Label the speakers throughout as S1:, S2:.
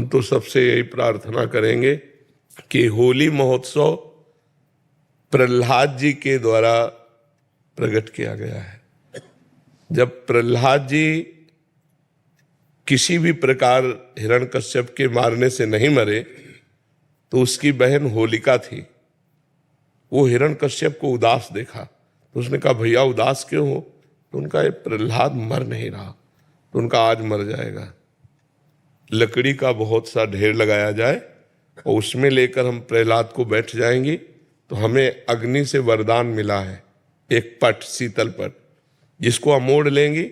S1: तो सबसे यही प्रार्थना करेंगे कि होली महोत्सव प्रहलाद जी के द्वारा प्रकट किया गया है। जब प्रहलाद जी किसी भी प्रकार हिरण्यकश्यप के मारने से नहीं मरे तो उसकी बहन होलिका थी, वो हिरण्यकश्यप को उदास देखा तो उसने कहा भैया उदास क्यों हो? तो उनका ये प्रहलाद मर नहीं रहा, तो उनका आज मर जाएगा। लकड़ी का बहुत सा ढेर लगाया जाए और उसमें लेकर हम प्रहलाद को बैठ जाएंगे तो हमें अग्नि से वरदान मिला है, एक पट, शीतल पट, जिसको हम ओढ़ लेंगे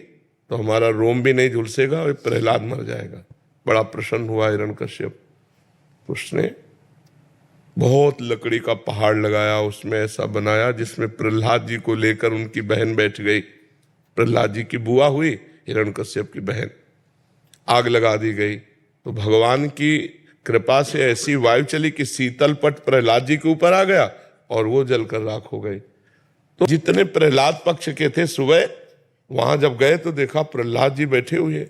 S1: तो हमारा रोम भी नहीं झुलसेगा और प्रहलाद मर जाएगा। बड़ा प्रसन्न हुआ हिरण्यकश्यप। उसने बहुत लकड़ी का पहाड़ लगाया, उसमें ऐसा बनाया जिसमें प्रहलाद जी को लेकर उनकी बहन बैठ गई। प्रहलाद जी की बुआ हुई हिरण्यकश्यप की बहन। आग लगा दी गई तो भगवान की कृपा से ऐसी वायु चली कि शीतल पट प्रहलाद जी के ऊपर आ गया और वो जलकर राख हो गई। तो जितने प्रहलाद पक्ष के थे सुबह वहां जब गए तो देखा प्रहलाद जी बैठे हुए,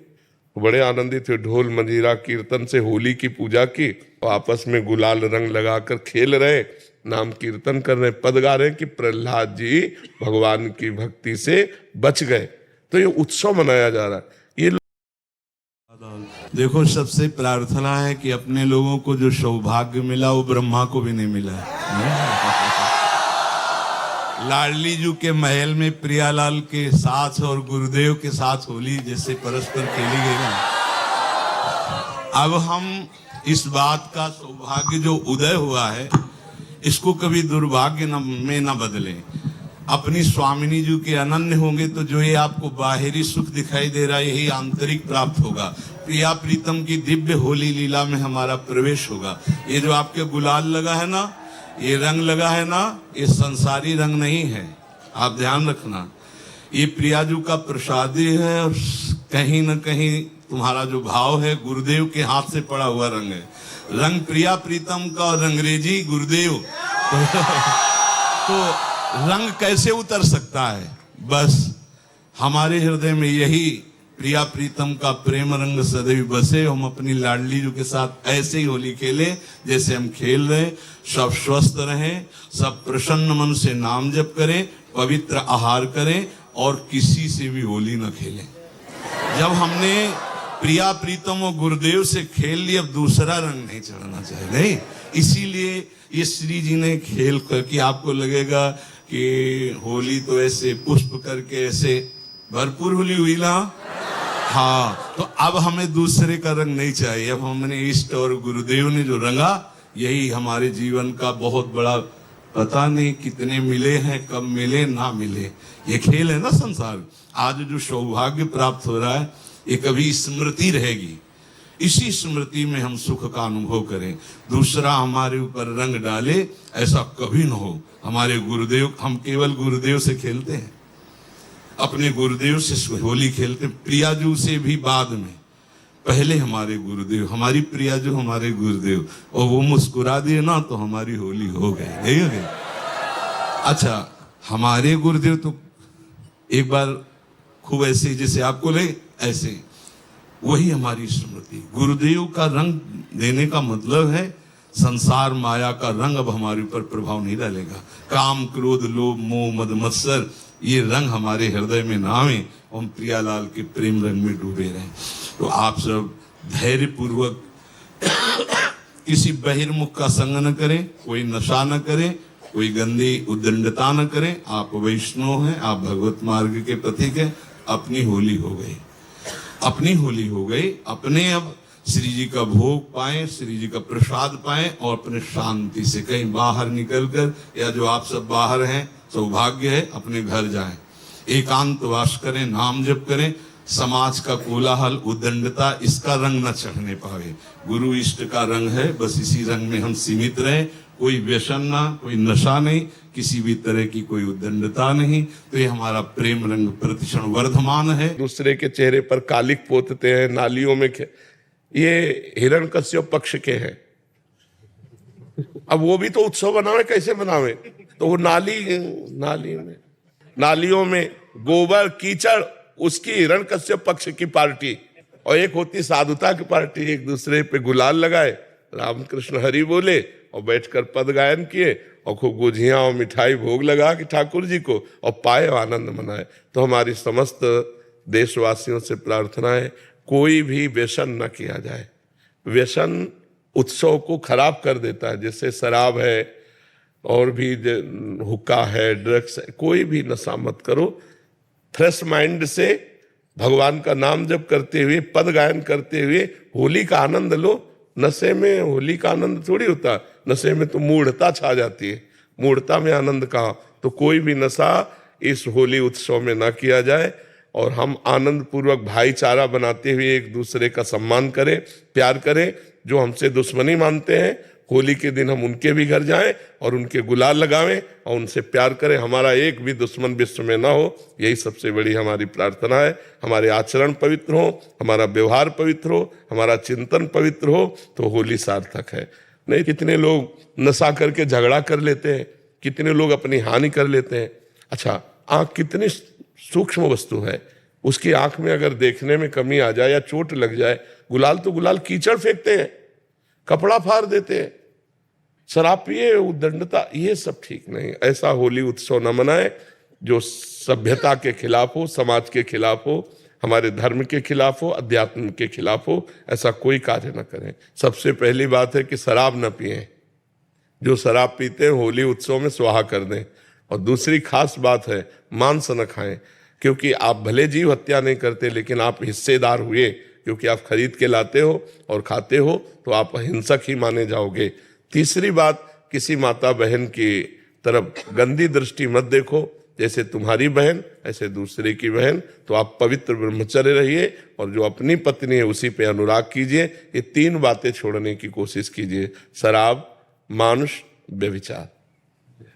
S1: बड़े आनंदित थे। ढोल मंजीरा कीर्तन से होली की पूजा की और आपस में गुलाल रंग लगाकर खेल रहे, नाम कीर्तन कर रहे, पद गा रहे कि प्रहलाद जी भगवान की भक्ति से बच गए। तो ये उत्सव मनाया जा रहा है। ये
S2: देखो, सबसे प्रार्थना है कि अपने लोगों को जो सौभाग्य मिला वो ब्रह्मा को भी नहीं मिला है। लाडली जी के महल में प्रियालाल के साथ और गुरुदेव के साथ होली जैसे परस्पर खेली गई ना, अब हम इस बात का सौभाग्य जो उदय हुआ है इसको कभी दुर्भाग्य में न बदलें। अपनी स्वामिनी जी के अनन्य होंगे तो जो ये आपको बाहरी सुख दिखाई दे रहा है यही आंतरिक प्राप्त होगा। प्रिया प्रीतम की दिव्य होली लीला में हमारा प्रवेश होगा। ये जो आपके गुलाल लगा है ना, ये रंग लगा है ना, ये संसारी रंग नहीं है, आप ध्यान रखना। ये प्रियाजू का प्रसादी है और कहीं न कहीं तुम्हारा जो भाव है गुरुदेव के हाथ से पड़ा हुआ रंग है। रंग प्रिया प्रीतम का और अंग्रेजी गुरुदेव तो रंग कैसे उतर सकता है? बस हमारे हृदय में यही प्रिया प्रीतम का प्रेम रंग सदैव बसे। हम अपनी लाडली जी के साथ ऐसे ही होली खेले जैसे हम खेल रहे। सब स्वस्थ रहें, सब प्रसन्न मन से नाम जप करें, पवित्र आहार करें और किसी से भी होली न खेलें। जब हमने प्रिया प्रीतम और गुरुदेव से खेल लिया, अब दूसरा रंग नहीं चढ़ना चाहिए। नहीं, इसीलिए ये श्री जी ने खेल करके आपको लगेगा कि होली तो ऐसे पुष्प करके ऐसे भरपूर होली हुई ना। हाँ, तो अब हमें दूसरे का रंग नहीं चाहिए। अब हमने इष्ट और गुरुदेव ने जो रंगा यही हमारे जीवन का बहुत बड़ा, पता नहीं कितने मिले हैं, कब मिले ना मिले, ये खेल है ना संसार। आज जो सौभाग्य प्राप्त हो रहा है ये कभी स्मृति रहेगी, इसी स्मृति में हम सुख का अनुभव करें। दूसरा हमारे ऊपर रंग डाले ऐसा कभी न हो। हमारे गुरुदेव, हम केवल गुरुदेव से खेलते हैं, अपने गुरुदेव से होली खेलते। प्रियाजू से भी बाद में, पहले हमारे गुरुदेव, हमारी प्रियाजू हमारे गुरुदेव, और वो मुस्कुरा दिए ना तो हमारी होली हो गई, नहीं हो गई? अच्छा, हमारे गुरुदेव तो एक बार खूब ऐसे जैसे आपको ले ऐसे, वही हमारी स्मृति। गुरुदेव का रंग देने का मतलब है संसार माया का रंग अब हमारे ऊपर प्रभाव नहीं डालेगा। काम क्रोध लोभ मोह मद मत्सर ये रंग हमारे हृदय में ना आवे, हम प्रियालाल के प्रेम रंग में डूबे रहें। तो आप सब धैर्य पूर्वक किसी बहिर्मुख का संग न करें, कोई नशा न करें, कोई गंदी उद्दंडता न करें। आप वैष्णव हैं, आप भगवत मार्ग के पथिक हैं। अपनी होली हो गई, अपनी होली हो गई। अपने अब श्री जी का भोग पाएं, श्री जी का प्रसाद पाएं और अपने शांति से कहीं बाहर निकलकर, या जो आप सब बाहर हैं सौभाग्य है, अपने घर जाएं, एकांतवास करें, नाम जप करें। समाज का कोलाहल उद्दंडता इसका रंग न चढ़ने पावे। गुरु इष्ट का रंग है, बस इसी रंग में हम सीमित रहें। कोई व्यसन ना, कोई नशा नहीं, किसी भी तरह की कोई उद्दंडता नहीं। तो ये हमारा प्रेम रंग प्रतिक्षण वर्धमान है।
S1: दूसरे के चेहरे पर कालिक पोतते हैं, नालियों में ये हिरण्यकश्यप पक्ष के हैं। अब वो भी तो उत्सव बनावे, कैसे बनावे? तो वो नालियों में गोबर कीचड़, उसकी हिरण्यकश्यप पक्ष की पार्टी और एक होती साधुता की पार्टी, एक दूसरे पे गुलाल लगाए, राम कृष्ण हरि बोले और बैठकर पद गायन किए और खूब गुझियाँ और मिठाई भोग लगा कि ठाकुर जी को और पाए और आनंद मनाए। तो हमारी समस्त देशवासियों से प्रार्थना है, कोई भी व्यसन न किया जाए। व्यसन उत्सव को खराब कर देता है, जैसे शराब है और भी हुक्का है, ड्रग्स है, कोई भी नशा मत करो। फ्रेश माइंड से भगवान का नाम जप करते हुए, पद गायन करते हुए होली का आनंद लो। नशे में होली का आनंद थोड़ी होता, नशे में तो मूढ़ता छा जाती है, मूढ़ता में आनंद कहाँ। तो कोई भी नशा इस होली उत्सव में ना किया जाए और हम आनंद पूर्वक भाईचारा बनाते हुए एक दूसरे का सम्मान करें, प्यार करें। जो हमसे दुश्मनी मानते हैं, होली के दिन हम उनके भी घर जाएं और उनके गुलाल लगावें और उनसे प्यार करें। हमारा एक भी दुश्मन विश्व में ना हो, यही सबसे बड़ी हमारी प्रार्थना है। हमारे आचरण पवित्र हो, हमारा व्यवहार पवित्र हो, हमारा चिंतन पवित्र हो, तो होली सार्थक है। नहीं, कितने लोग नशा करके झगड़ा कर लेते हैं, कितने लोग अपनी हानि कर लेते हैं। अच्छा, आँख कितनी सूक्ष्म वस्तु है, उसकी आंख में अगर देखने में कमी आ जाए या चोट लग जाए, गुलाल तो गुलाल कीचड़ फेंकते हैं, कपड़ा फाड़ देते हैं, शराब पिए, उद्दंडता, ये सब ठीक नहीं। ऐसा होली उत्सव न मनाए जो सभ्यता के खिलाफ हो, समाज के खिलाफ हो, हमारे धर्म के खिलाफ हो, अध्यात्म के खिलाफ हो। ऐसा कोई कार्य न करें। सबसे पहली बात है कि शराब न पिएं, जो शराब पीते हैं होली उत्सव में स्वाहा कर दें। और दूसरी खास बात है, मांस न खाएं, क्योंकि आप भले जीव हत्या नहीं करते लेकिन आप हिस्सेदार हुए, क्योंकि आप खरीद के लाते हो और खाते हो, तो आप हिंसक ही माने जाओगे। तीसरी बात, किसी माता बहन की तरफ गंदी दृष्टि मत देखो, जैसे तुम्हारी बहन ऐसे दूसरे की बहन। तो आप पवित्र ब्रह्मचर्य रहिए और जो अपनी पत्नी है उसी पे अनुराग कीजिए। ये तीन बातें छोड़ने की कोशिश कीजिए, शराब, मांस, व्यभिचार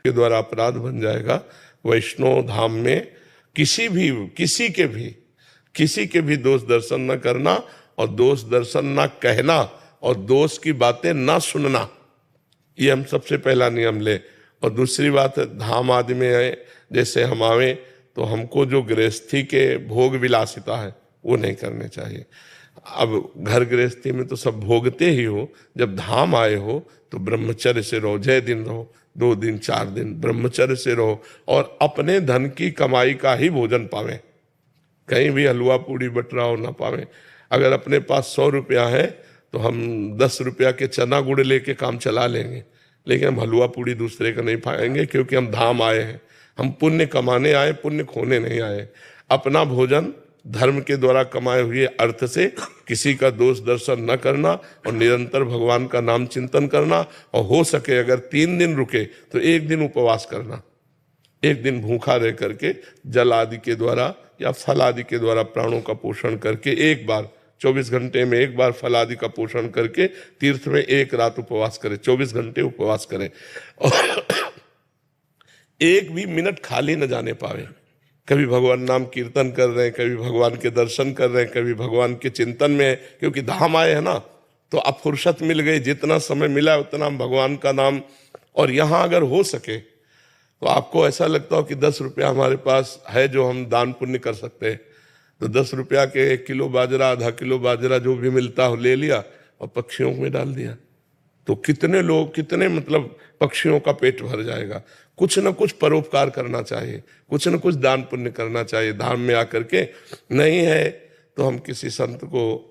S1: के द्वारा अपराध बन जाएगा। वैष्णव धाम में किसी के भी दोष दर्शन न करना और दोष दर्शन न कहना और दोष की बातें न सुनना, ये हम सबसे पहला नियम ले। और दूसरी बात है, धाम आदि में आए, जैसे हम आवे तो हमको जो गृहस्थी के भोग विलासिता है वो नहीं करने चाहिए। अब घर गृहस्थी में तो सब भोगते ही हो, जब धाम आए हो तो ब्रह्मचर्य से रहो। 6 दिन रहो, 2 दिन 4 दिन ब्रह्मचर्य से रहो और अपने धन की कमाई का ही भोजन पावें, कहीं भी हलवा पूड़ी बटरा हो ना पावें। अगर अपने पास 100 रुपया है तो हम 10 रुपया के चना गुड़ लेके काम चला लेंगे, लेकिन हम हलवा पूड़ी दूसरे का नहीं पाएंगे, क्योंकि हम धाम आए हैं, हम पुण्य कमाने आए, पुण्य खोने नहीं आए। अपना भोजन धर्म के द्वारा कमाए हुए अर्थ से किसी का दोष दर्शन न करना और निरंतर भगवान का नाम चिंतन करना। और हो सके अगर 3 दिन रुके तो 1 दिन उपवास करना, 1 दिन भूखा रह करके जल आदि के द्वारा या फल आदि के द्वारा प्राणों का पोषण करके, एक बार 24 घंटे में एक बार फल आदि का पोषण करके तीर्थ में 1 रात उपवास करें, 24 घंटे उपवास करें और 1 भी मिनट खाली न जाने पावे। कभी भगवान नाम कीर्तन कर रहे हैं, कभी भगवान के दर्शन कर रहे हैं, कभी भगवान के चिंतन में है, क्योंकि धाम आए हैं ना, तो अब फुर्सत मिल गई, जितना समय मिला उतना भगवान का नाम। और यहाँ अगर हो सके तो आपको ऐसा लगता हो कि 10 रुपया हमारे पास है जो हम दान पुण्य कर सकते हैं, तो 10 रुपया के 1 किलो बाजरा, आधा किलो बाजरा जो भी मिलता हो ले लिया और पक्षियों में डाल दिया, तो कितने लोग, कितने मतलब पक्षियों का पेट भर जाएगा। कुछ न कुछ परोपकार करना चाहिए, कुछ न कुछ दान पुण्य करना चाहिए। धाम में आकर के नहीं है तो हम किसी संत को